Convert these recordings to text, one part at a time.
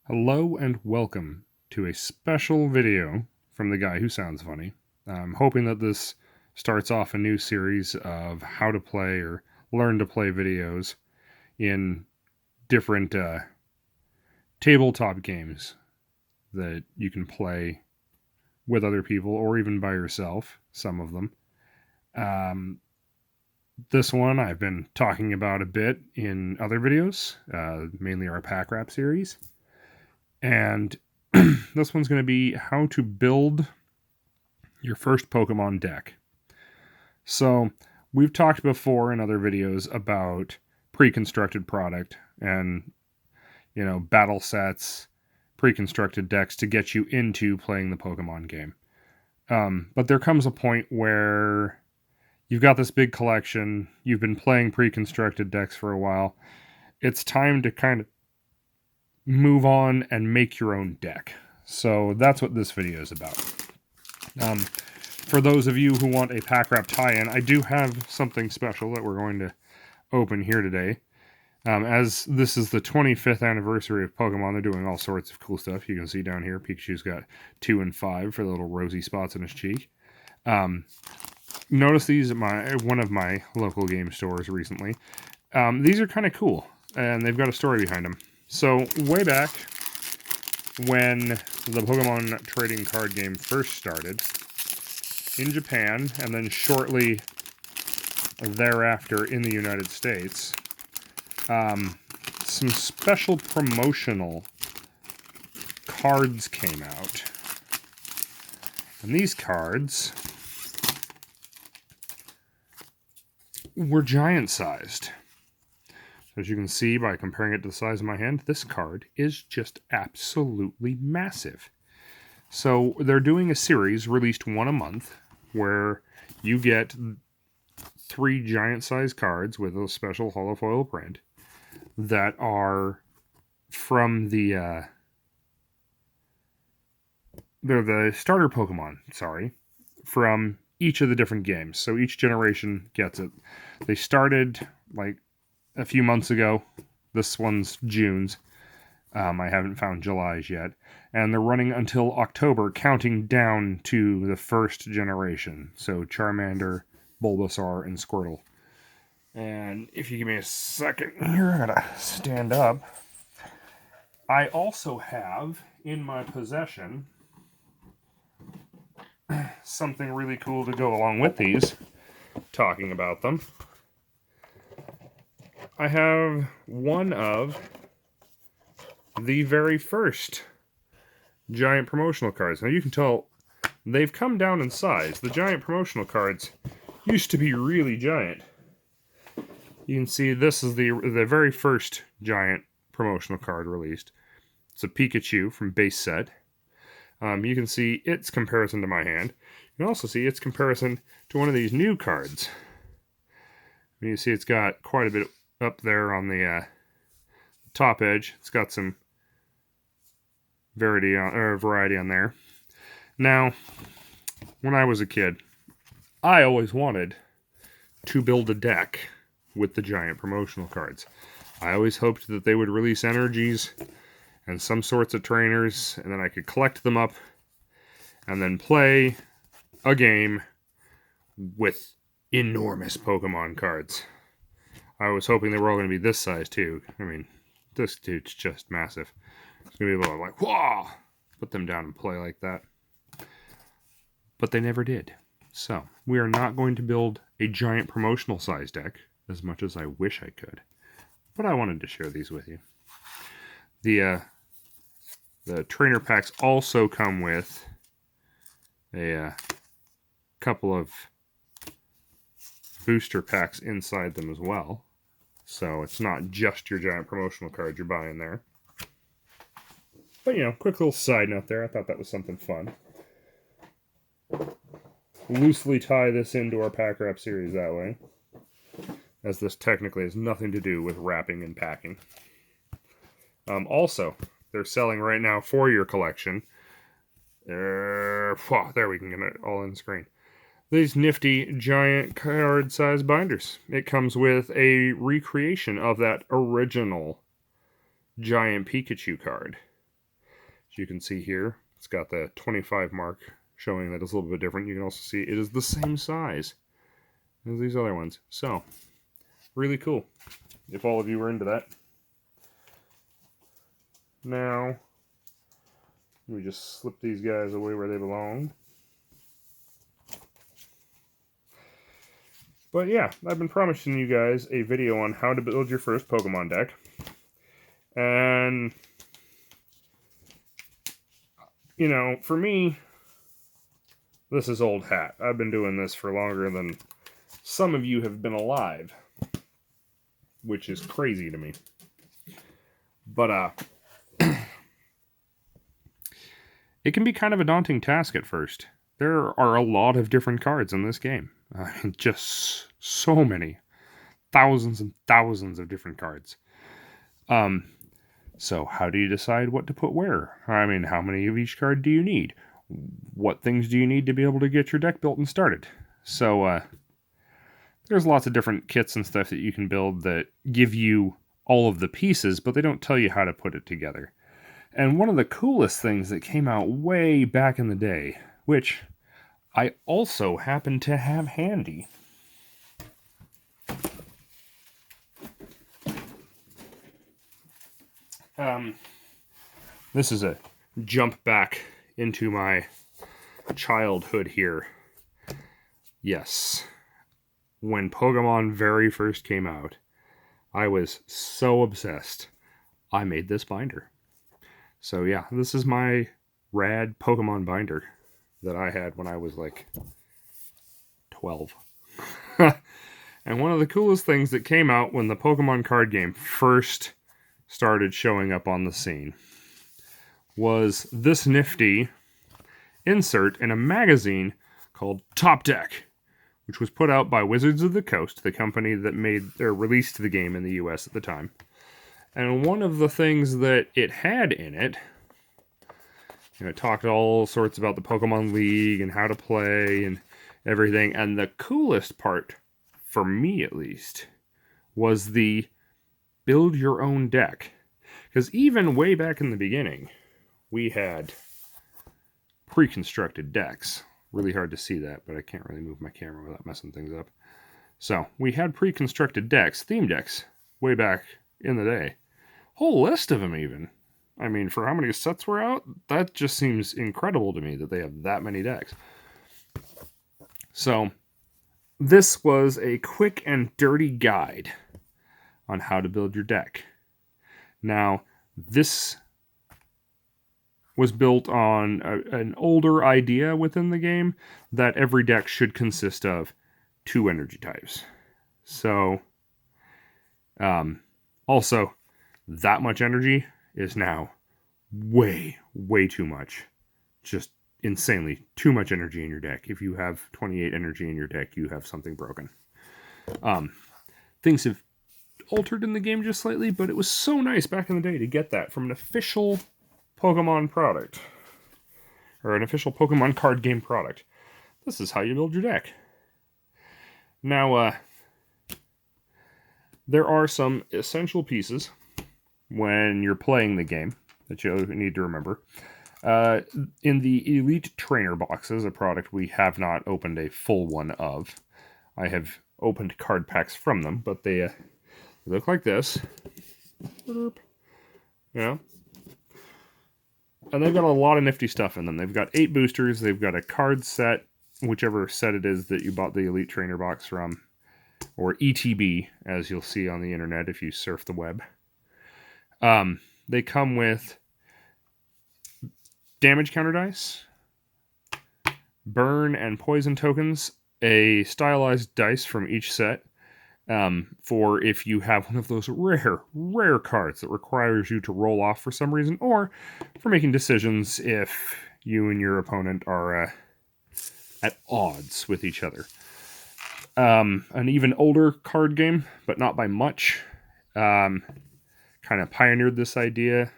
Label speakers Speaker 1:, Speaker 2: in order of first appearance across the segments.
Speaker 1: Hello and welcome to a special video from the guy who sounds funny. I'm hoping that this starts off a new series of how to play or learn to play videos in different tabletop games that you can play with other people or even by yourself, some of them. This one I've been talking about a bit in other videos, mainly our pack wrap series. And this one's going to be how to build your first Pokemon deck. So, we've talked before in other videos about pre-constructed product and, battle sets, pre-constructed decks to get you into playing the Pokemon game. But there comes a point where you've got this big collection, you've been playing pre-constructed decks for a while. It's time to kind of move on and make your own deck. So that's what this video is about. For those of you who want a pack wrap tie-in, I do have something special that we're going to open here today. As this is the 25th anniversary of Pokemon, they're doing all sorts of cool stuff. You can see down here, Pikachu's got 2 and 5 for the little rosy spots in his cheek. Notice these at one of my local game stores recently. These are kind of cool, and they've got a story behind them. So, way back when the Pokemon trading card game first started, in Japan, and then shortly thereafter in the United States, some special promotional cards came out. And these cards were giant-sized. As you can see by comparing it to the size of my hand, this card is just absolutely massive. So they're doing a series, released one a month, where you get 3 giant-sized cards with a special holofoil print that are from they're the starter Pokemon, from each of the different games. So each generation gets it. They started, a few months ago. This one's June's. I haven't found July's yet. And they're running until October, counting down to the first generation. So Charmander, Bulbasaur, and Squirtle. And if you give me a second here, I gotta stand up. I also have in my possession something really cool to go along with these, talking about them. I have one of the very first giant promotional cards. Now you can tell they've come down in size. The giant promotional cards used to be really giant. You can see this is the very first giant promotional card released. It's a Pikachu from base set. You can see its comparison to my hand. You can also see its comparison to one of these new cards. You can see it's got quite a bit up there on the top edge. It's got some variety on there. Now, when I was a kid, I always wanted to build a deck with the giant promotional cards. I always hoped that they would release energies and some sorts of trainers, and then I could collect them up and then play a game with enormous Pokemon cards. I was hoping they were all going to be this size too. I mean, this dude's just massive. It's going to be able to whoa, put them down and play like that. But they never did. So, we are not going to build a giant promotional size deck, as much as I wish I could. But I wanted to share these with you. The trainer packs also come with a couple of booster packs inside them as well. So it's not just your giant promotional card you're buying there. But, quick little side note there. I thought that was something fun. Loosely tie this into our pack wrap series that way, as this technically has nothing to do with wrapping and packing. Also, they're selling right now for your collection. There we can get it all in the screen. These nifty giant card size binders. It comes with a recreation of that original giant Pikachu card. As you can see here, it's got the 25 mark showing that it's a little bit different. You can also see it is the same size as these other ones. So, really cool, if all of you were into that. Now, let me just slip these guys away where they belong. But yeah, I've been promising you guys a video on how to build your first Pokemon deck. And, you know, for me, this is old hat. I've been doing this for longer than some of you have been alive, which is crazy to me. But, it can be kind of a daunting task at first. There are a lot of different cards in this game. Just so many. Thousands and thousands of different cards. So how do you decide what to put where? I mean, how many of each card do you need? What things do you need to be able to get your deck built and started? So, there's lots of different kits and stuff that you can build that give you all of the pieces, but they don't tell you how to put it together. And one of the coolest things that came out way back in the day, which I also happen to have handy. This is a jump back into my childhood here. Yes. When Pokemon very first came out, I was so obsessed. I made this binder. So yeah, this is my rad Pokemon binder that I had when I was like 12. And one of the coolest things that came out when the Pokemon card game first started showing up on the scene was this nifty insert in a magazine called Top Deck, which was put out by Wizards of the Coast, the company that made or released the game in the US at the time. And one of the things that it had in it, you know, it talked all sorts about the Pokemon League and how to play and everything. And the coolest part, for me at least, was the build your own deck. Because even way back in the beginning, we had pre-constructed decks. Really hard to see that, but I can't really move my camera without messing things up. So, we had pre-constructed decks, theme decks, way back in the day. Whole list of them even. I mean, for how many sets were out, that just seems incredible to me that they have that many decks. So, this was a quick and dirty guide on how to build your deck. Now, this was built on an older idea within the game that every deck should consist of 2 energy types. So, also, that much energy is now way, way too much. Just insanely too much energy in your deck. If you have 28 energy in your deck, you have something broken. Things have altered in the game just slightly, but it was so nice back in the day to get that from an official Pokemon product. Or an official Pokemon card game product. This is how you build your deck. Now, there are some essential pieces when you're playing the game that you need to remember. In the Elite Trainer boxes, a product we have not opened a full one of. I have opened card packs from them, but they look like this. Yeah. And they've got a lot of nifty stuff in them. They've got 8 boosters. They've got a card set, whichever set it is that you bought the Elite Trainer box from. Or ETB, as you'll see on the internet if you surf the web. They come with damage counter dice, burn and poison tokens, a stylized dice from each set, for if you have one of those rare cards that requires you to roll off for some reason, or for making decisions if you and your opponent are at odds with each other. An even older card game, but not by much, kind of pioneered this idea.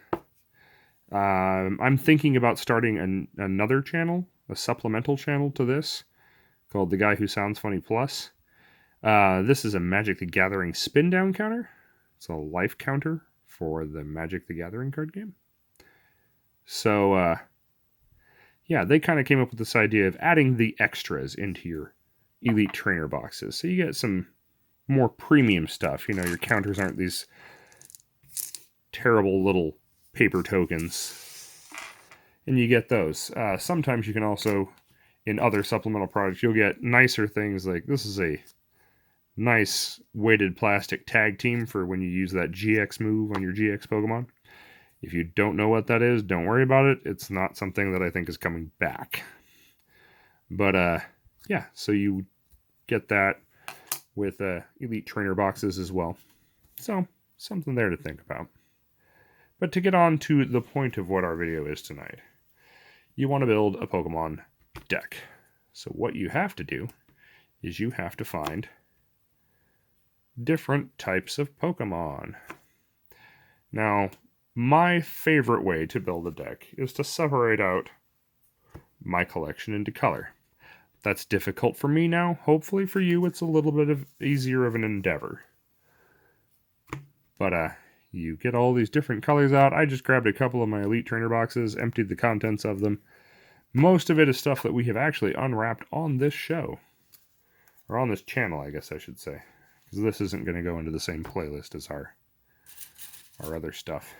Speaker 1: I'm thinking about starting another channel, a supplemental channel to this, called The Guy Who Sounds Funny Plus. This is a Magic the Gathering spin down counter. It's a life counter for the Magic the Gathering card game. So, yeah, they kind of came up with this idea of adding the extras into your Elite Trainer boxes. So you get some more premium stuff. You know, your counters aren't these terrible little paper tokens. And you get those. Sometimes you can also, in other supplemental products, you'll get nicer things like this is a nice weighted plastic tag team for when you use that GX move on your GX Pokemon. If you don't know what that is, don't worry about it. It's not something that I think is coming back. But, yeah, so you get that with Elite Trainer boxes as well. So, something there to think about. But to get on to the point of what our video is tonight, you want to build a Pokemon deck. So what you have to do is you have to find different types of Pokemon. Now, my favorite way to build a deck is to separate out my collection into color. That's difficult for me now. Hopefully for you, it's a little bit easier of an endeavor. But, you get all these different colors out. I just grabbed a couple of my Elite Trainer boxes, emptied the contents of them. Most of it is stuff that we have actually unwrapped on this show. Or on this channel, I guess I should say. Because this isn't going to go into the same playlist as our other stuff.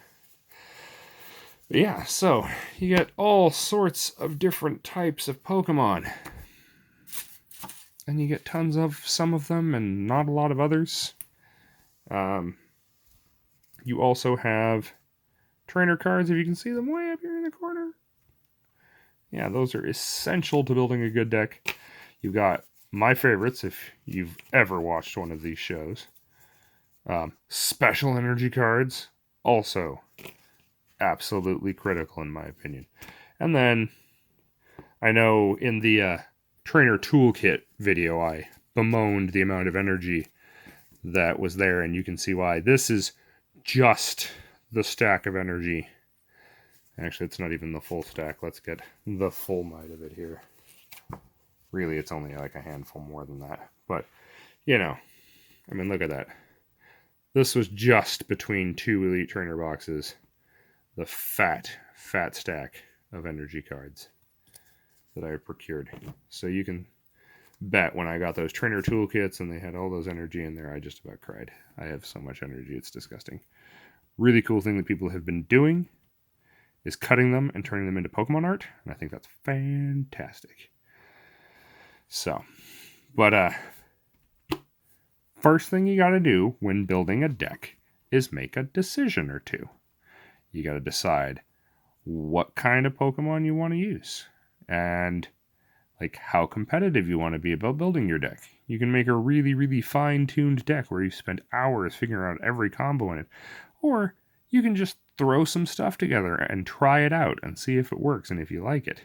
Speaker 1: But yeah, so you get all sorts of different types of Pokemon. And you get tons of some of them and not a lot of others. You also have trainer cards, if you can see them way up here in the corner. Yeah, those are essential to building a good deck. You've got my favorites, if you've ever watched one of these shows. Special energy cards, also absolutely critical in my opinion. And then, I know in the trainer toolkit video, I bemoaned the amount of energy that was there, and you can see why. This is just the stack of energy. Actually, it's not even the full stack. Let's get the full might of it here. Really, it's only like a handful more than that. But, you know, I mean, look at that. This was just between two Elite Trainer boxes. The fat stack of energy cards that I procured. So you can bet when I got those trainer toolkits and they had all those energy in there, I just about cried. I have so much energy, it's disgusting. Really cool thing that people have been doing is cutting them and turning them into Pokemon art, and I think that's fantastic. So, but first thing you gotta do when building a deck is make a decision or two. You gotta decide what kind of Pokemon you want to use, and like how competitive you want to be about building your deck. You can make a really, really fine-tuned deck where you spend hours figuring out every combo in it. Or you can just throw some stuff together and try it out and see if it works and if you like it.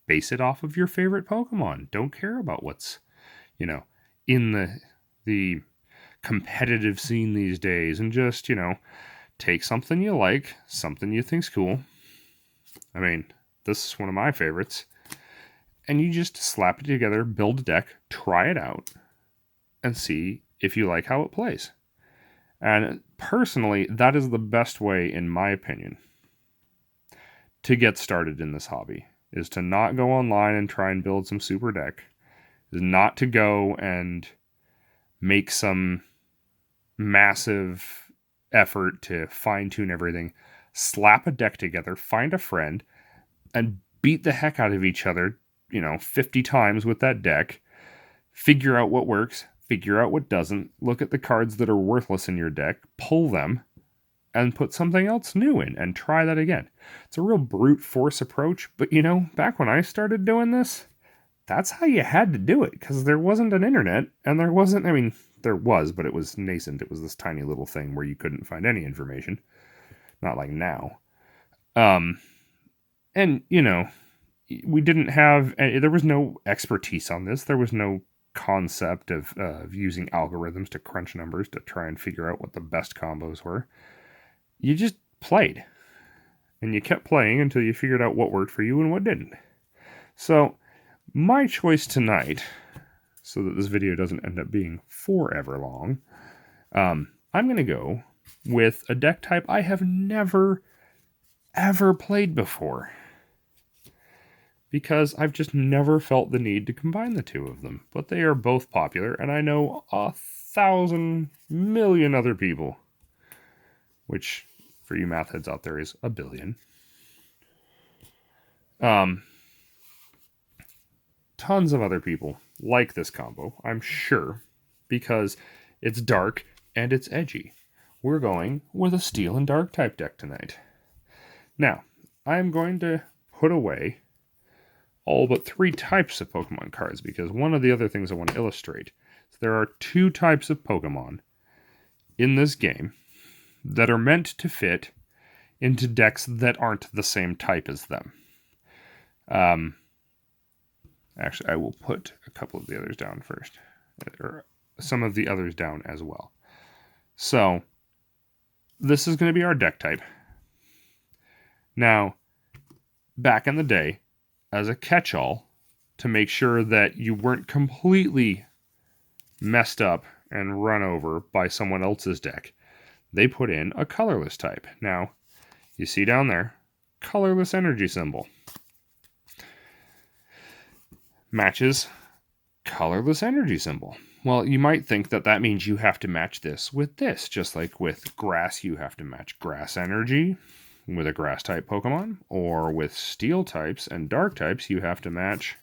Speaker 1: Base it off of your favorite Pokemon. Don't care about what's, you know, in the competitive scene these days, and just, you know, take something you like, something you think's cool. I mean, this is one of my favorites. And you just slap it together, build a deck, try it out, and see if you like how it plays. And personally, that is the best way, in my opinion, to get started in this hobby, is to not go online and try and build some super deck, is not to go and make some massive effort to fine-tune everything. Slap a deck together, find a friend, and beat the heck out of each other, 50 times with that deck. Figure out what works, figure out what doesn't, look at the cards that are worthless in your deck, pull them, and put something else new in, and try that again. It's a real brute force approach, but back when I started doing this, that's how you had to do it, because there wasn't an internet, and there wasn't, there was, but it was nascent. It was this tiny little thing where you couldn't find any information. Not like now. And, we didn't have, there was no expertise on this. There was no concept of using algorithms to crunch numbers to try and figure out what the best combos were. You just played. And you kept playing until you figured out what worked for you and what didn't. So, my choice tonight, so that this video doesn't end up being forever long, I'm going to go with a deck type I have never ever played before, because I've just never felt the need to combine the two of them. But they are both popular, and I know 1,000 million other people, which for you math heads out there is a billion. Tons of other people like this combo, I'm sure, because it's dark and it's edgy. We're going with a steel and dark type deck tonight. Now, I'm going to put away all but 3 types of Pokemon cards, because one of the other things I want to illustrate is there are 2 types of Pokemon in this game that are meant to fit into decks that aren't the same type as them. Actually, I will put a couple of the others down first, or some of the others down as well. So, this is going to be our deck type. Now, back in the day, as a catch-all, to make sure that you weren't completely messed up and run over by someone else's deck, they put in a colorless type. Now, you see down there, colorless energy symbol. Matches colorless energy symbol. Well, you might think that that means you have to match this with this, just like with grass you have to match grass energy with a grass type Pokemon, or with steel types and dark types you have to match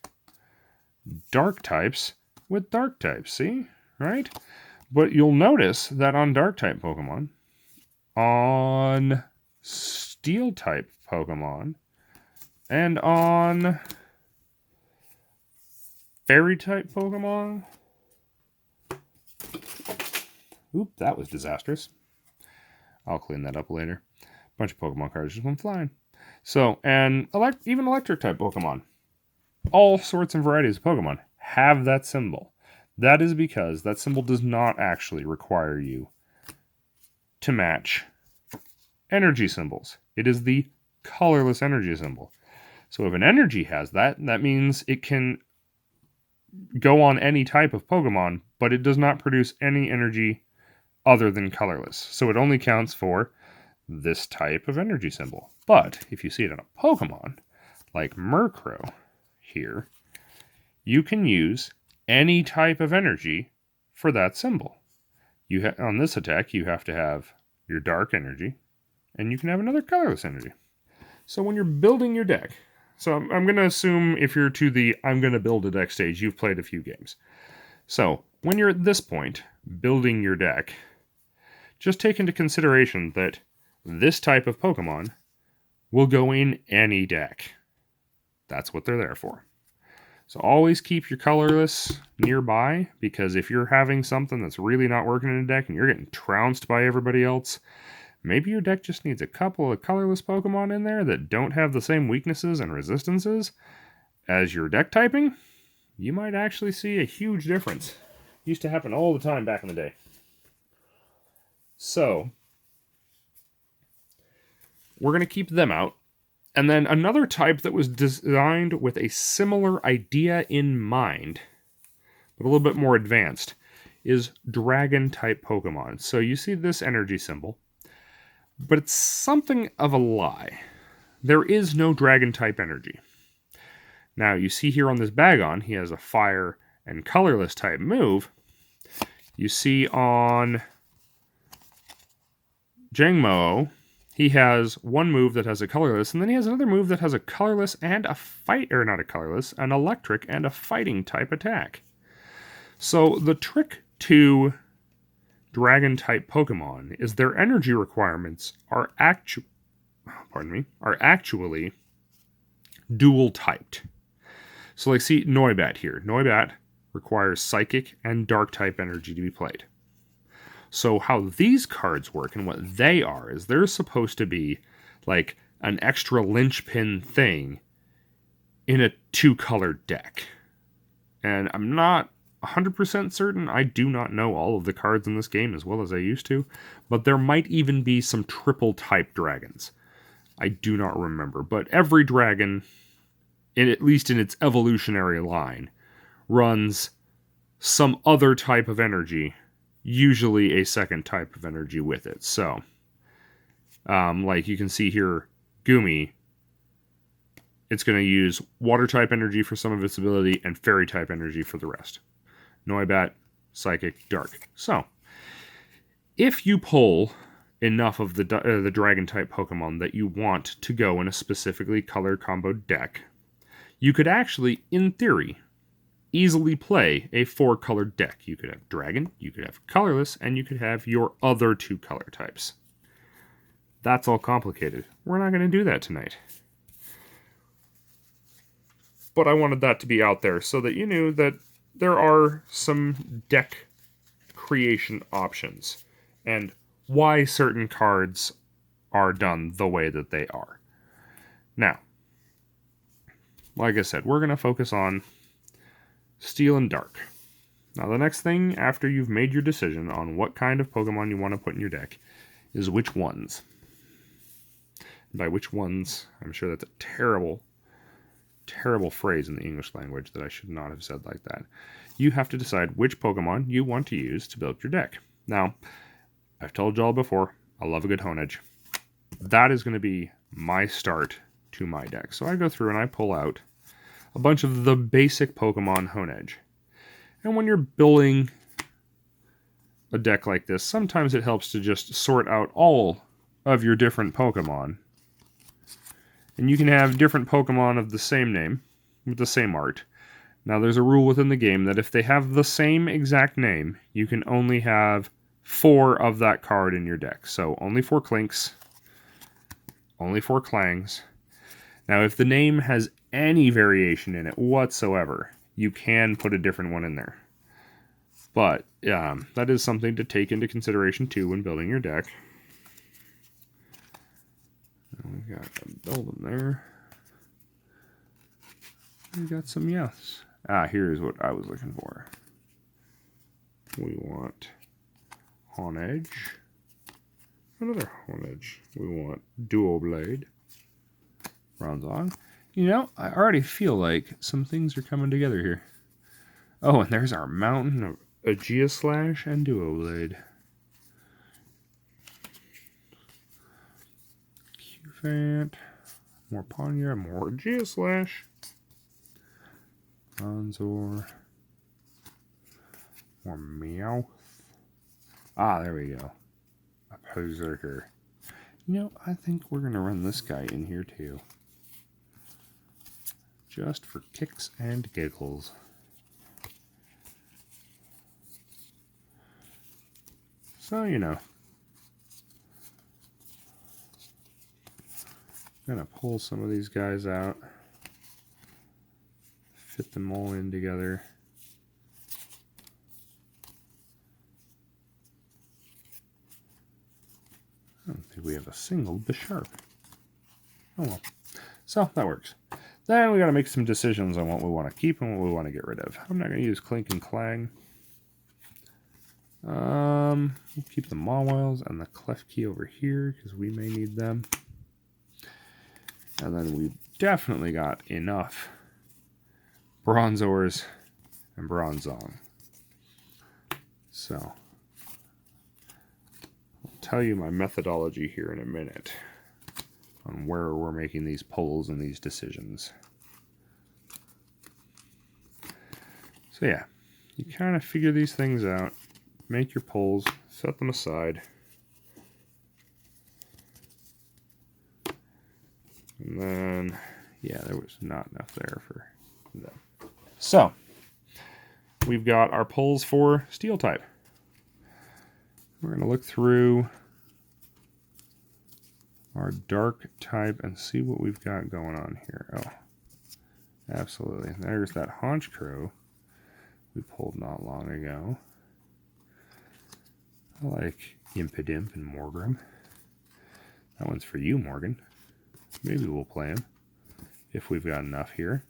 Speaker 1: dark types with dark types, see? Right? But you'll notice that on dark type Pokemon, on steel type Pokemon, and on fairy type Pokemon. Oop, that was disastrous. I'll clean that up later. Bunch of Pokemon cards just went flying. So, and even electric type Pokemon, all sorts and varieties of Pokemon have that symbol. That is because that symbol does not actually require you to match energy symbols. It is the colorless energy symbol. So if an energy has that, that means it can go on any type of Pokemon, but it does not produce any energy other than colorless. So it only counts for this type of energy symbol. But if you see it on a Pokemon, like Murkrow here, you can use any type of energy for that symbol. On this attack, you have to have your dark energy, and you can have another colorless energy. So when you're building your deck, so I'm going to assume if you're to the I'm going to build a deck stage, you've played a few games. So when you're at this point, building your deck, just take into consideration that this type of Pokemon will go in any deck. That's what they're there for. So always keep your colorless nearby, because if you're having something that's really not working in a deck and you're getting trounced by everybody else, maybe your deck just needs a couple of colorless Pokemon in there that don't have the same weaknesses and resistances as your deck typing. You might actually see a huge difference. Used to happen all the time back in the day. So, we're going to keep them out. And then another type that was designed with a similar idea in mind, but a little bit more advanced, is dragon type Pokemon. So you see this energy symbol, but it's something of a lie. There is no dragon type energy. Now you see here on this Bagon, he has a fire and colorless type move. You see on Jangmo, he has one move that has a colorless, and then he has another move that has a colorless and a an electric and a fighting type attack. So the trick to dragon type Pokemon is their energy requirements are actually dual typed. So like see Noibat here. Noibat requires psychic and dark type energy to be played. So how these cards work and what they are is they're supposed to be like an extra linchpin thing in a 2-colored deck. And I'm not 100% certain. I do not know all of the cards in this game as well as I used to. But there might even be some triple type dragons. I do not remember. But every dragon, at least in its evolutionary line, runs some other type of energy, usually a second type of energy with it. So, like you can see here, Gumi, it's going to use water-type energy for some of its ability and fairy-type energy for the rest. Noibat, Psychic, Dark. So, if you pull enough of the Dragon-type Pokemon that you want to go in a specifically color combo deck, you could actually, in theory, easily play a 4-colored deck. You could have Dragon, you could have Colorless, and you could have your other 2 color types. That's all complicated. We're not going to do that tonight. But I wanted that to be out there so that you knew that there are some deck creation options and why certain cards are done the way that they are. Now, like I said, we're going to focus on Steel and Dark. Now, the next thing after you've made your decision on what kind of Pokemon you want to put in your deck is which ones. And by which ones, I'm sure that's a terrible phrase in the English language that I should not have said like that. You have to decide which Pokemon you want to use to build your deck. Now, I've told y'all before, I love a good Honedge. That is going to be my start to my deck. So I go through and I pull out a bunch of the basic Pokemon Honedge. And when you're building a deck like this, sometimes it helps to just sort out all of your different Pokemon. And you can have different Pokemon of the same name, with the same art. Now there's a rule within the game that if they have the same exact name, you can only have 4 of that card in your deck. So only 4 Clinks, only 4 Clangs. Now if the name has any variation in it whatsoever, you can put a different one in there. But that is something to take into consideration too when building your deck. We got a Beldum there. We got some yes. Here's what I was looking for. We want Honedge. Another Honedge. We want Duo Blade. Bronzong. You know, I already feel like some things are coming together here. Oh, and there's our Mountain of Aegislash and Duo Blade. More Ponyard, more Aegislash. Bronzor. More Meowth. There we go. A Berserker. You know, I think we're going to run this guy in here too. Just for kicks and giggles. So, you know. I'm going to pull some of these guys out. Fit them all in together. I don't think we have a single Bisharp. Oh well. So, that works. Then we got to make some decisions on what we want to keep and what we want to get rid of. I'm not going to use Clink and Clang. We'll keep the Mawilds and the Klefki over here because we may need them. And then we definitely got enough Bronzors and Bronzong. So, I'll tell you my methodology here in a minute on where we're making these polls and these decisions. So yeah, you kind of figure these things out, make your polls, set them aside. And then, yeah, there was not enough there for them. So, we've got our polls for Steel type. We're going to look through our Dark type and see what we've got going on here. Oh, absolutely. There's that Honchkrow we pulled not long ago. I like Impidimp and Morgrem. That one's for you, Morgan. Maybe we'll play him if we've got enough here.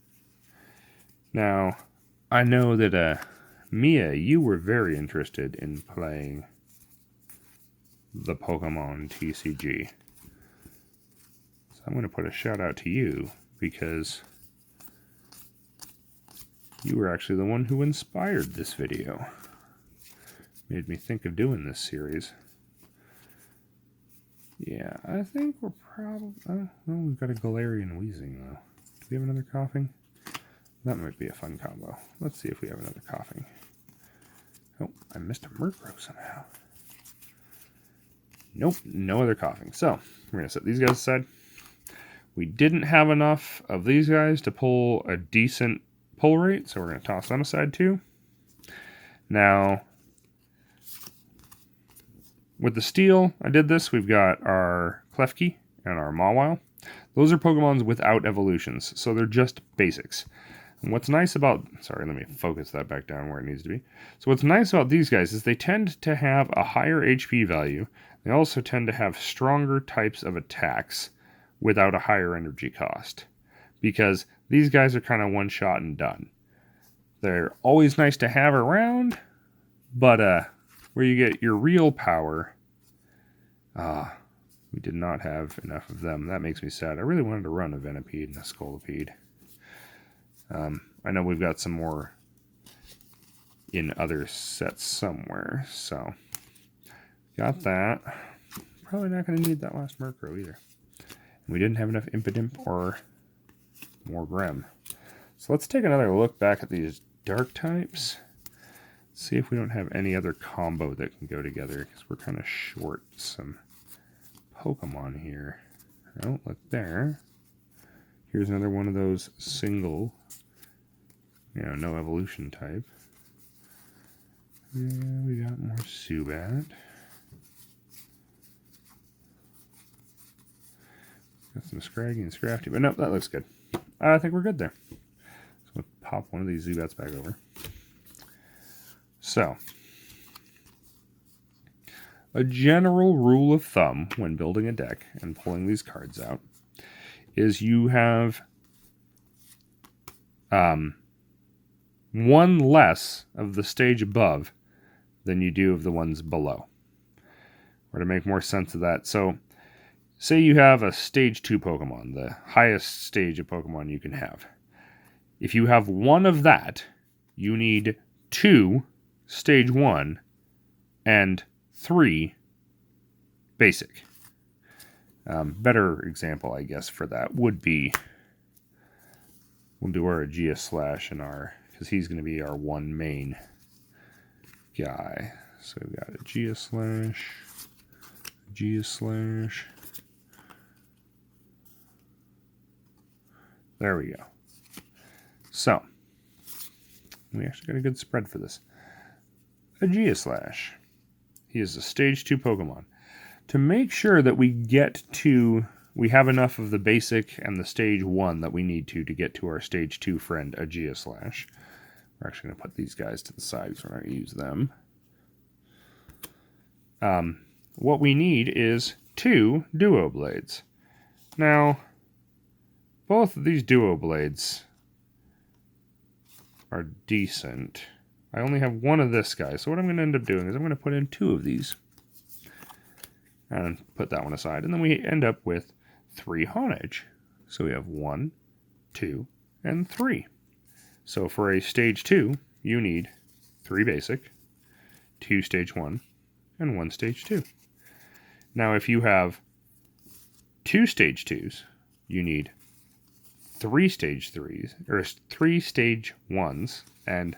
Speaker 1: Now, I know that Mia, you were very interested in playing the Pokémon TCG. So I'm going to put a shout out to you because you were actually the one who inspired this video. Made me think of doing this series. Yeah, I think we're probably... Oh, well, we've got a Galarian Wheezing, though. Do we have another Coughing? That might be a fun combo. Let's see if we have another Coughing. Oh, I missed a Murkrow somehow. Nope, no other Coughing. So, we're going to set these guys aside. We didn't have enough of these guys to pull a decent pull rate, so we're going to toss them aside too. Now, with the steel, I did this. We've got our Klefki and our Mawile. Those are Pokemons without evolutions, so they're just basics. And what's nice about... Sorry, let me focus that back down where it needs to be. So what's nice about these guys is they tend to have a higher HP value. They also tend to have stronger types of attacks without a higher energy cost. Because these guys are kind of one shot and done. They're always nice to have around, but where you get your real power, we did not have enough of them. That makes me sad. I really wanted to run a Venipede and a Scolipede. I know we've got some more in other sets somewhere, so got that. Probably not going to need that last Murkrow either. And we didn't have enough Impidimp or more Grem. So let's take another look back at these dark types. See if we don't have any other combo that can go together, because we're kind of short some Pokemon here. Oh, look there. Here's another one of those single, no evolution type. Yeah, we got more Zubat. Got some Scraggy and Scrafty, but nope, that looks good. I think we're good there. So we'll pop one of these Zubats back over. So, a general rule of thumb when building a deck and pulling these cards out is you have one less of the stage above than you do of the ones below. Or to make more sense of that, so say you have a stage 2 Pokemon, the highest stage of Pokemon you can have. If you have one of that, you need 2 stage 1 and 3 basic. Better example, I guess, for that would be, we'll do our Aegislash and because he's going to be our one main guy. So we've got Aegislash. There we go. So, we actually got a good spread for this. Aegislash. He is a stage 2 Pokemon. To make sure that we have enough of the basic and the stage 1 that we need to get to our stage 2 friend, Aegislash. We're actually going to put these guys to the side because we're not going to use them. What we need is 2 Duo Blades. Now, both of these Duo Blades are decent. I only have one of this guy, so what I'm going to end up doing is I'm going to put in 2 of these. And put that one aside. And then we end up with 3 Honedge. So we have 1, 2, and 3. So for a stage 2, you need 3 basic, 2 stage 1, and 1 stage 2. Now if you have 2 stage 2s, you need 3 stage 3s, or 3 stage 1s, and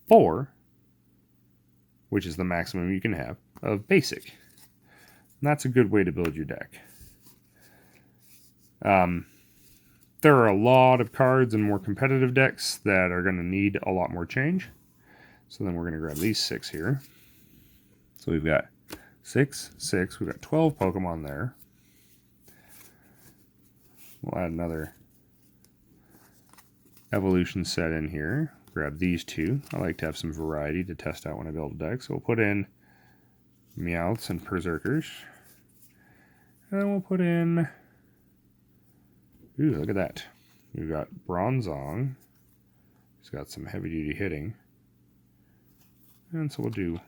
Speaker 1: 4, which is the maximum you can have, of basic. And that's a good way to build your deck. There are a lot of cards in more competitive decks that are going to need a lot more change. So then we're going to grab these 6 here. So we've got 6, 6. We've got 12 Pokemon there. We'll add another evolution set in here. Grab these 2. I like to have some variety to test out when I build a deck. So we'll put in Meowths and Berserkers. And then we'll put in... Ooh, look at that. We've got Bronzong. He's got some heavy-duty hitting. And so we'll do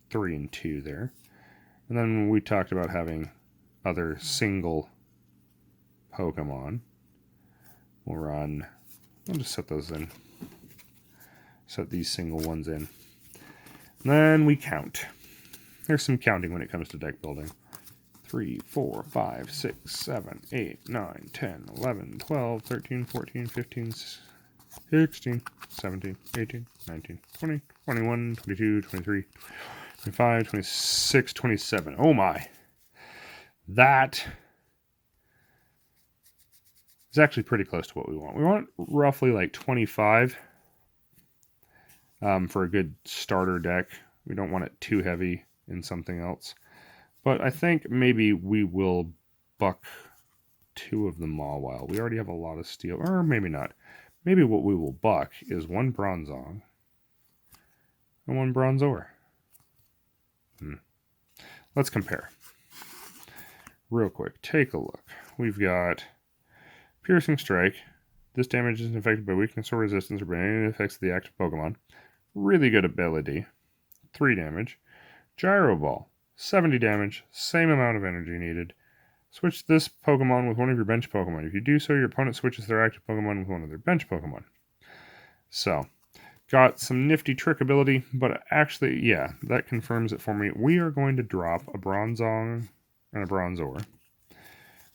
Speaker 1: 3 and 2 there. And then we talked about having other single Pokemon. I'll just set those in. Set these single ones in. And then we count. There's some counting when it comes to deck building. 3, 4, 5, 6, 7, 8, 9, 10, 11, 12, 13, 14, 15, 16, 17, 18, 19, 20, 21, 22, 23, 25, 26, 27. Oh my. That is actually pretty close to what we want. We want roughly like 25 for a good starter deck. We don't want it too heavy in something else. But I think maybe we will buck 2 of them all while. We already have a lot of steel. Or maybe not. Maybe what we will buck is 1 Bronzong and 1 Bronzor. Let's compare. Real quick, take a look. We've got Piercing Strike. This damage isn't affected by weakness or resistance or by any effects of the active Pokemon. Really good ability. 3 damage. Gyro Ball. 70 damage. Same amount of energy needed. Switch this Pokemon with one of your bench Pokemon. If you do so, your opponent switches their active Pokemon with one of their bench Pokemon. So, got some nifty trick ability, but actually, yeah, that confirms it for me. We are going to drop a Bronzong and a Bronzor.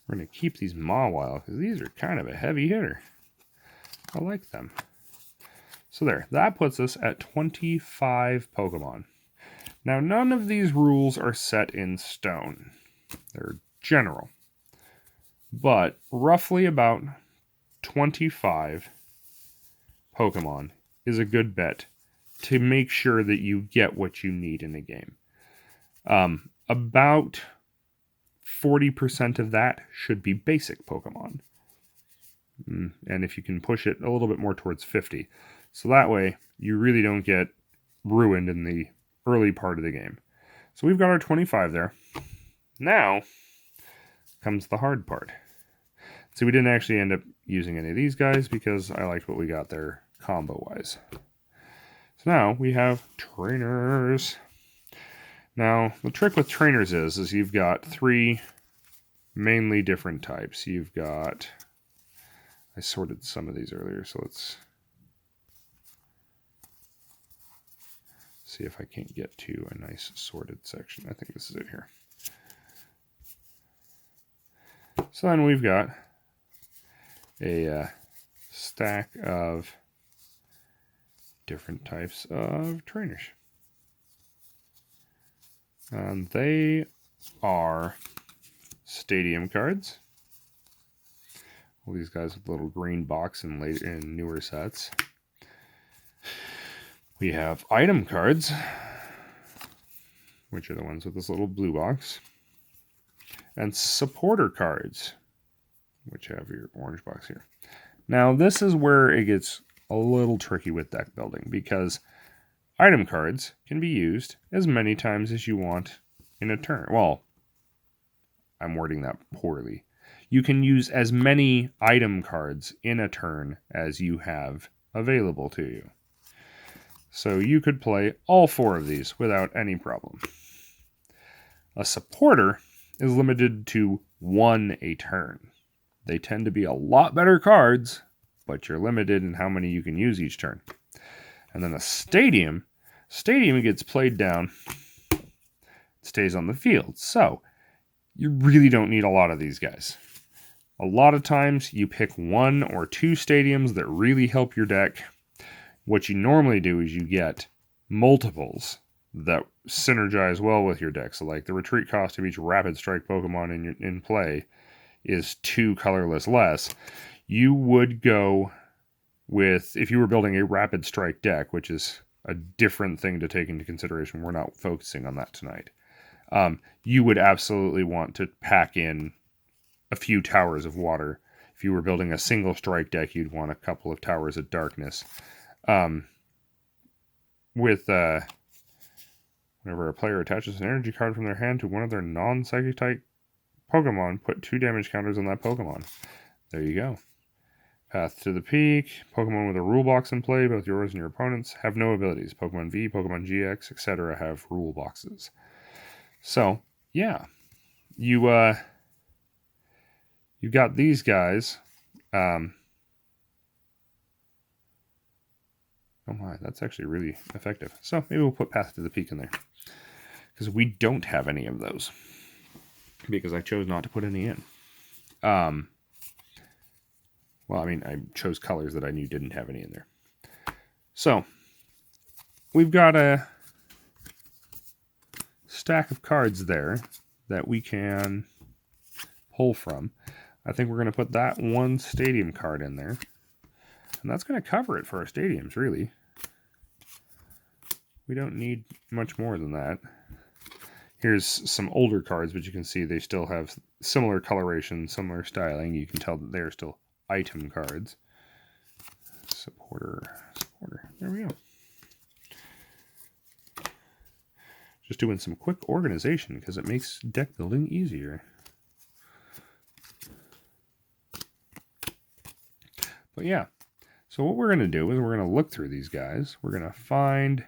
Speaker 1: We're going to keep these Mawile, because these are kind of a heavy hitter. I like them. So there, that puts us at 25 Pokemon. Now, none of these rules are set in stone. They're general. But roughly about 25 Pokemon is a good bet to make sure that you get what you need in a game. About 40% of that should be basic Pokemon. And if you can push it a little bit more towards 50. So that way, you really don't get ruined in the early part of the game. So we've got our 25 there. Now comes the hard part. So we didn't actually end up using any of these guys because I liked what we got there combo-wise. So now we have trainers. Now, the trick with trainers is you've got 3 mainly different types. You've got... I sorted some of these earlier, so let's see if I can't get to a nice sorted section. I think this is it here. So then we've got a stack of different types of trainers. And they are stadium cards. All these guys with a little green box in newer sets. We have item cards, which are the ones with this little blue box. And supporter cards, which have your orange box here. Now, this is where it gets a little tricky with deck building, because item cards can be used as many times as you want in a turn. Well, I'm wording that poorly. You can use as many item cards in a turn as you have available to you. So you could play all 4 of these without any problem. A supporter is limited to 1 a turn. They tend to be a lot better cards, but you're limited in how many you can use each turn. And then a stadium gets played down, stays on the field. So you really don't need a lot of these guys. A lot of times you pick 1 or 2 stadiums that really help your deck. What you normally do is you get multiples that synergize well with your deck. So like the retreat cost of each Rapid Strike Pokemon in play is 2 colorless less. You would go with, if you were building a Rapid Strike deck, which is a different thing to take into consideration, we're not focusing on that tonight. You would absolutely want to pack in a few Towers of Water. If you were building a single strike deck, you'd want a couple of Towers of Darkness. Whenever a player attaches an energy card from their hand to one of their non-psychic type Pokemon, put 2 damage counters on that Pokemon. There you go. Path to the Peak. Pokemon with a rule box in play, both yours and your opponent's, have no abilities. Pokemon V, Pokemon GX, etc. have rule boxes. So, yeah. You got these guys. Oh my, that's actually really effective. So maybe we'll put Path to the Peak in there, because we don't have any of those. because I chose not to put any in. Well, I mean, I chose colors that I knew didn't have any in there. So, we've got a stack of cards there that we can pull from. I think we're going to put that one stadium card in there. And that's going to cover it for our stadiums, really. We don't need much more than that. Here's some older cards, but you can see they still have similar coloration, similar styling. You can tell that they're still item cards. Supporter. There we go. Just doing some quick organization because it makes deck building easier. But yeah, so what we're going to do is we're going to look through these guys. We're going to find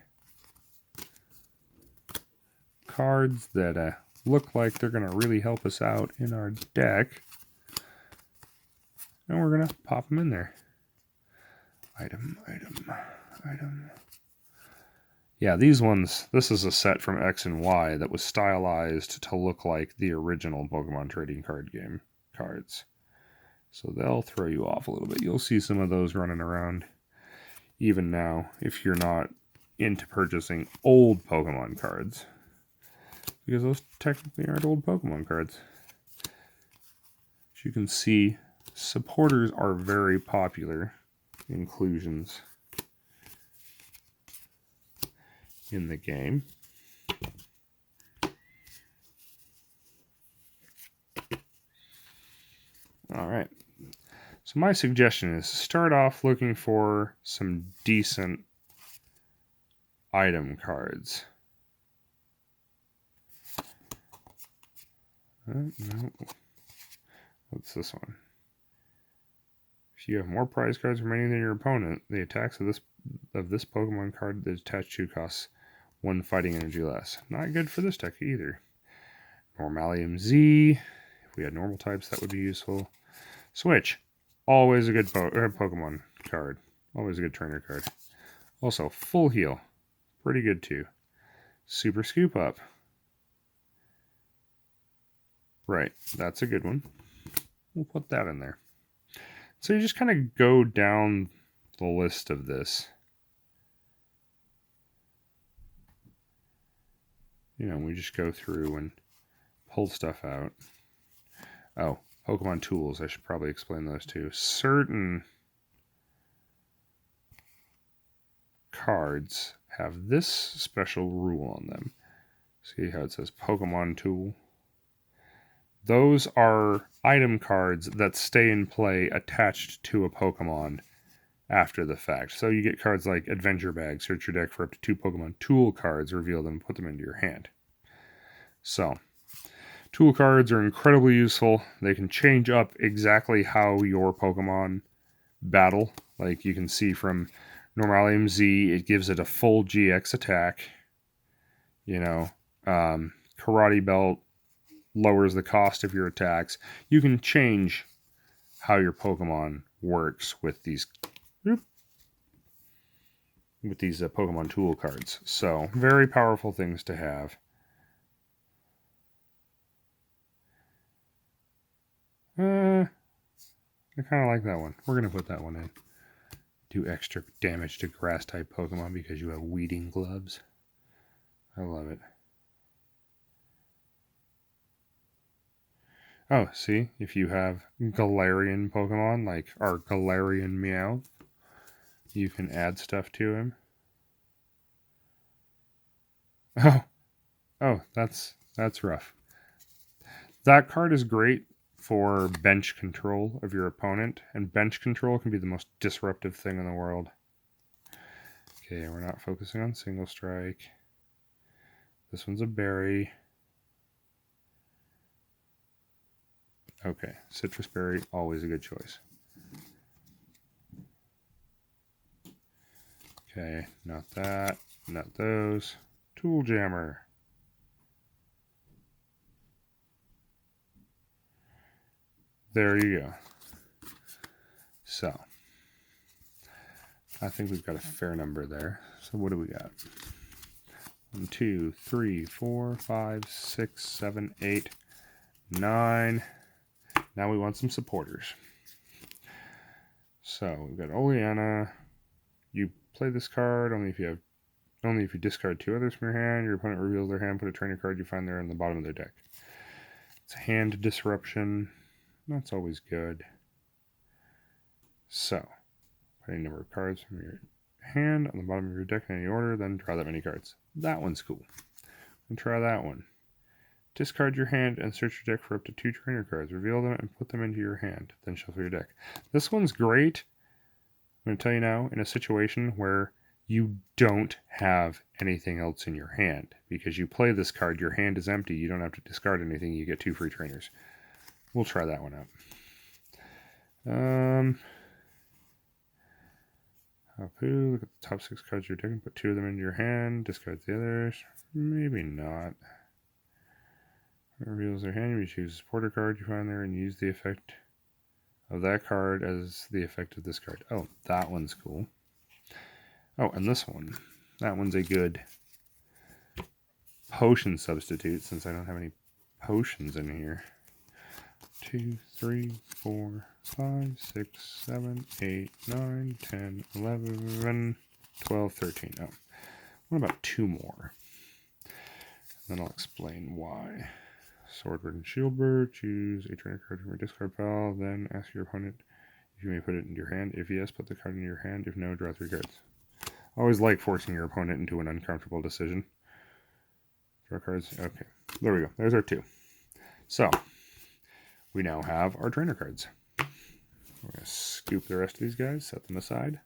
Speaker 1: cards that look like they're going to really help us out in our deck. And we're going to pop them in there. Item. Yeah, these ones, this is a set from X and Y that was stylized to look like the original Pokemon trading card game cards. So they'll throw you off a little bit. You'll see some of those running around even now if you're not into purchasing old Pokemon cards. Because those technically aren't old Pokemon cards. As you can see, supporters are very popular inclusions in the game. Alright. So my suggestion is start off looking for some decent item cards. No. What's this one? If you have more prize cards remaining than your opponent, the attacks of this Pokemon card that is attached to costs 1 fighting energy less. Not good for this deck either. Normalium Z. If we had normal types, that would be useful. Switch. Always a good Pokemon card. Always a good trainer card. Also, full heal. Pretty good too. Super Scoop Up. Right, that's a good one. We'll put that in there. So you just kind of go down the list of this. You know, we just go through and pull stuff out. Oh, Pokemon tools. I should probably explain those too. Certain cards have this special rule on them. See how it says Pokemon tool? Those are item cards that stay in play attached to a Pokemon after the fact. So you get cards like Adventure Bag, search your deck for up to 2 Pokemon tool cards, reveal them, put them into your hand. So, tool cards are incredibly useful. They can change up exactly how your Pokemon battle. Like you can see from Normalium Z, it gives it a full GX attack. You know, Karate Belt lowers the cost of your attacks. You can change how your Pokemon works with these Pokemon tool cards. So, very powerful things to have. I kind of like that one. We're going to put that one in. Do extra damage to grass-type Pokemon because you have weeding gloves. I love it. Oh, see? If you have Galarian Pokemon, like our Galarian Meow, you can add stuff to him. Oh, that's rough. That card is great for bench control of your opponent, and bench control can be the most disruptive thing in the world. Okay, we're not focusing on single strike. This one's a berry. Okay, citrus berry, always a good choice. Okay, not that, not those. Tool Jammer. There you go. So, I think we've got a fair number there. So what do we got? 1, 2, 3, 4, 5, 6, 7, 8, 9. Now we want some supporters. So we've got Oleana. You play this card only if you discard 2 others from your hand. Your opponent reveals their hand. Put a trainer card you find there in the bottom of their deck. It's a hand disruption. That's always good. So, put any number of cards from your hand on the bottom of your deck in any order, then draw that many cards. That one's cool. And try that one. Discard your hand and search your deck for up to 2 trainer cards. Reveal them and put them into your hand. Then shuffle your deck. This one's great. I'm going to tell you now, in a situation where you don't have anything else in your hand. Because you play this card, your hand is empty. You don't have to discard anything. You get 2 free trainers. We'll try that one out. Hapu, look at the top 6 cards of your deck and put 2 of them into your hand. Discard the others. Maybe not. Reveals their hand. You choose a supporter card you find there and use the effect of that card as the effect of this card. Oh, that one's cool. Oh, and this one. That one's a good potion substitute since I don't have any potions in here. 2, 3, 4, 5, 6, 7, 8, 9, 10, 11, 12, 13. Oh, what about 2 more? Then I'll explain why. Swordbird and Shieldbird. Choose a trainer card from your discard pile. Then ask your opponent if you may put it into your hand. If yes, put the card in your hand. If no, draw 3 cards. Always like forcing your opponent into an uncomfortable decision. Draw cards. Okay, there we go. There's our 2. So, we now have our trainer cards. We're going to scoop the rest of these guys, set them aside.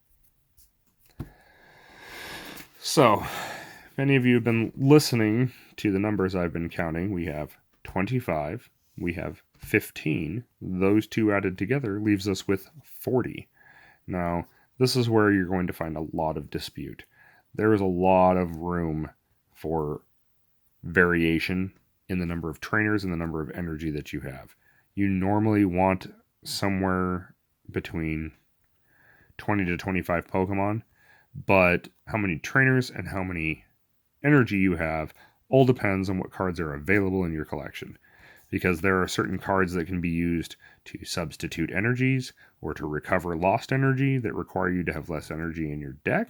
Speaker 1: So, if any of you have been listening to the numbers I've been counting, we have 25, we have 15. Those 2 added together leaves us with 40. Now, this is where you're going to find a lot of dispute. There is a lot of room for variation in the number of trainers and the number of energy that you have. You normally want somewhere between 20 to 25 Pokemon, but how many trainers and how many energy you have all depends on what cards are available in your collection. Because there are certain cards that can be used to substitute energies or to recover lost energy that require you to have less energy in your deck.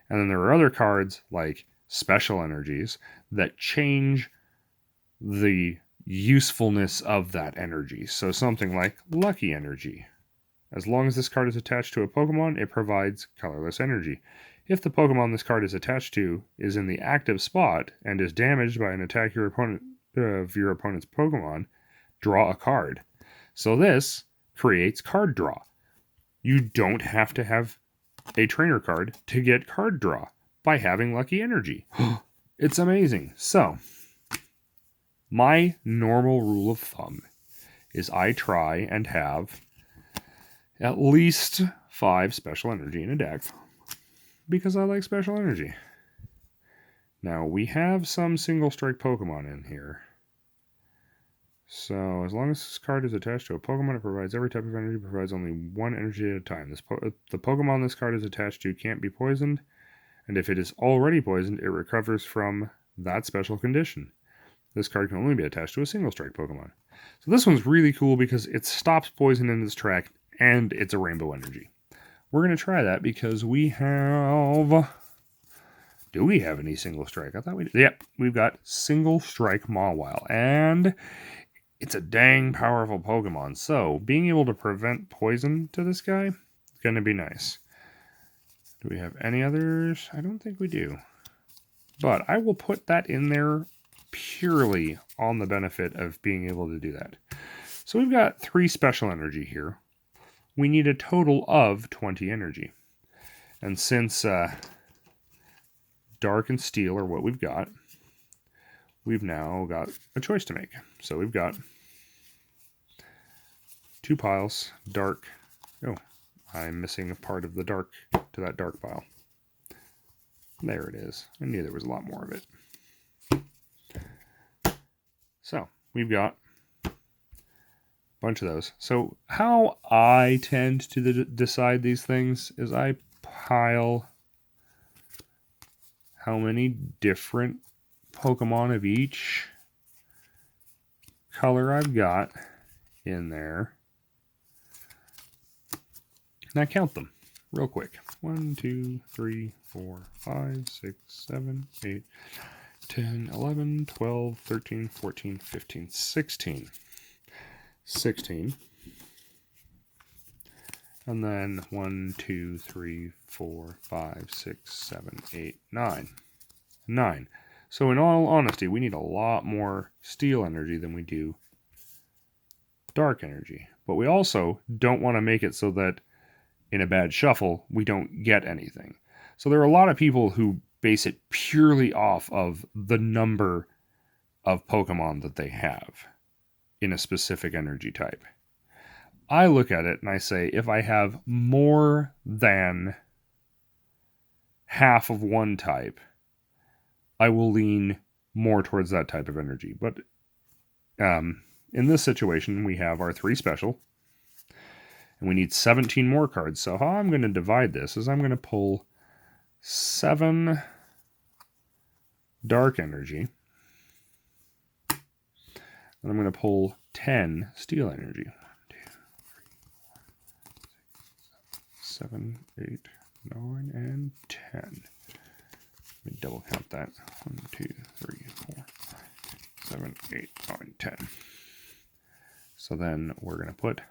Speaker 1: And then there are other cards like special energies that change the usefulness of that energy. So something like lucky energy. As long as this card is attached to a Pokemon, it provides colorless energy. If the Pokemon this card is attached to is in the active spot and is damaged by an attack of your opponent's Pokemon, draw a card. So this creates card draw. You don't have to have a trainer card to get card draw by having lucky energy. It's amazing. So, my normal rule of thumb is I try and have at least 5 special energy in a deck because I like special energy. Now, we have some single strike Pokemon in here. So, as long as this card is attached to a Pokemon, it provides every type of energy, provides only 1 energy at a time. The Pokemon this card is attached to can't be poisoned, and if it is already poisoned, it recovers from that special condition. This card can only be attached to a single strike Pokemon. So this one's really cool because it stops poison in its track, and it's a rainbow energy. We're going to try that because we have... Do we have any single strike? I thought we did. Yep, we've got single strike Mawile, and it's a dang powerful Pokemon. So being able to prevent poison to this guy is going to be nice. Do we have any others? I don't think we do. But I will put that in there purely on the benefit of being able to do that. So we've got 3 special energy here. We need a total of 20 energy. And since Dark and Steel are what we've got now got a choice to make. So we've got 2 piles, Dark. Oh, I'm missing a part of the Dark to that Dark pile. There it is. I knew there was a lot more of it. So we've got a bunch of those. So how I tend to decide these things is I pile how many different Pokemon of each color I've got in there. Now count them real quick. 1, 2, 3, 4, 5, 6, 7, 8, 10, 11, 12, 13, 14, 15, 16. 16. And then 1, 2, 3, 4, 5, 6, 7, 8, 9. 9. So in all honesty, we need a lot more steel energy than we do dark energy. But we also don't want to make it so that in a bad shuffle, we don't get anything. So there are a lot of people who base it purely off of the number of Pokemon that they have in a specific energy type. I look at it and I say, if I have more than half of one type, I will lean more towards that type of energy. But in this situation, we have our 3 special, and we need 17 more cards. So how I'm going to divide this is I'm going to pull 7 dark energy, and I'm going to pull 10 steel energy. 1, 2, 3, 4, 5, 6, 7, 8, 9, and 10. Let me double count that. 1, 2, 3, 4, 5, 7, 8, 9, 10. So then we're going to put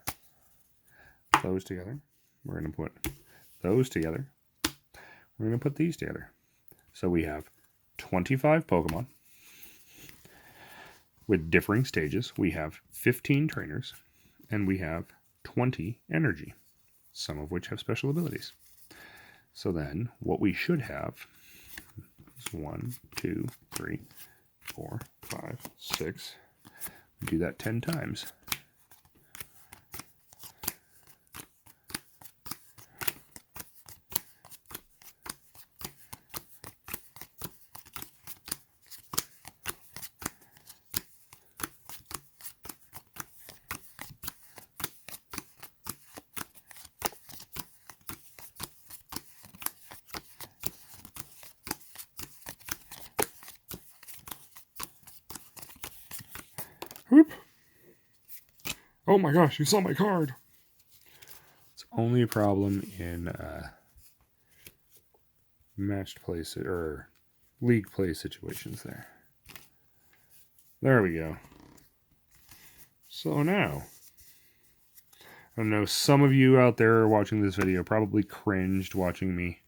Speaker 1: those together. We're going to put those together. We're going to put these together. So we have 25 Pokemon with differing stages. We have 15 trainers, and we have 20 energy, some of which have special abilities. So then what we should have is 1, 2, 3, 4, 5, 6. We do that 10 times. Whoop. Oh my gosh, you saw my card. It's only a problem in matched play or league play situations there. There we go. So now, I know some of you out there watching this video probably cringed watching me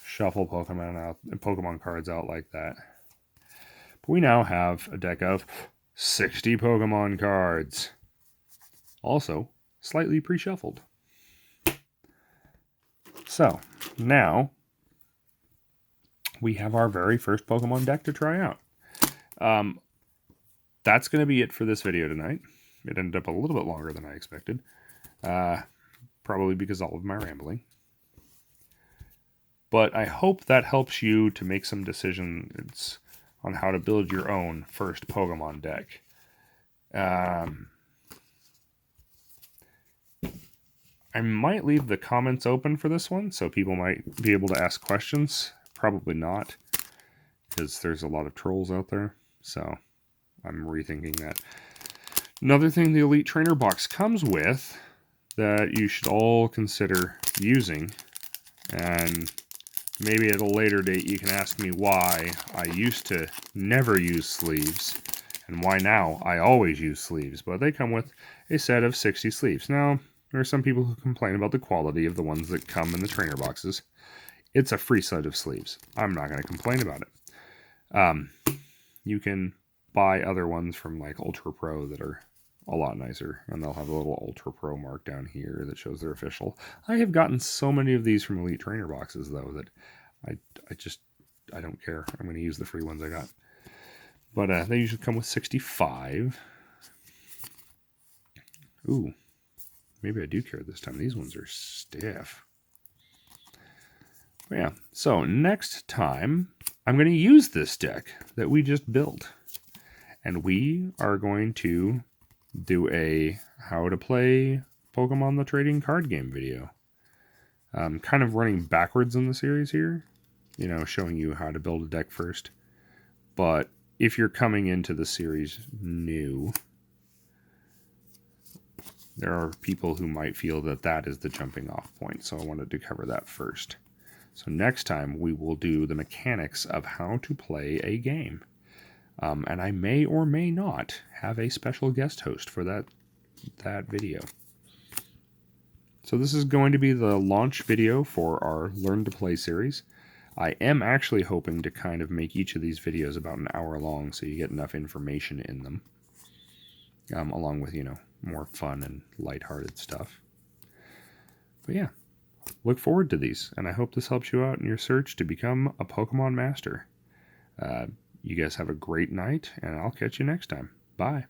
Speaker 1: shuffle Pokemon cards out like that. But we now have a deck of 60 Pokemon cards. Also, slightly pre-shuffled. So, now, we have our very first Pokemon deck to try out. That's going to be it for this video tonight. It ended up a little bit longer than I expected. Probably because of all of my rambling. But I hope that helps you to make some decisions on how to build your own first Pokemon deck. I might leave the comments open for this one, so people might be able to ask questions. Probably not, because there's a lot of trolls out there, so I'm rethinking that. Another thing the Elite Trainer box comes with that you should all consider using, and maybe at a later date you can ask me why I used to never use sleeves and why now I always use sleeves. But they come with a set of 60 sleeves. Now, there are some people who complain about the quality of the ones that come in the trainer boxes. It's a free set of sleeves. I'm not going to complain about it. You can buy other ones from like Ultra Pro that are a lot nicer, and they'll have a little Ultra Pro mark down here that shows they're official. I have gotten so many of these from Elite Trainer boxes, though, that I don't care. I'm going to use the free ones I got. But they usually come with 65. Ooh, maybe I do care this time. These ones are stiff. But yeah, so next time, I'm going to use this deck that we just built. And we are going to do a how to play Pokemon the Trading Card Game video. Kind of running backwards in the series here. You know, showing you how to build a deck first. But if you're coming into the series new, there are people who might feel that that is the jumping off point, so I wanted to cover that first. So next time we will do the mechanics of how to play a game. And I may or may not have a special guest host for that video. So this is going to be the launch video for our Learn to Play series. I am actually hoping to kind of make each of these videos about an hour long so you get enough information in them. Along with, more fun and lighthearted stuff. But yeah, look forward to these, and I hope this helps you out in your search to become a Pokemon master. You guys have a great night, and I'll catch you next time. Bye.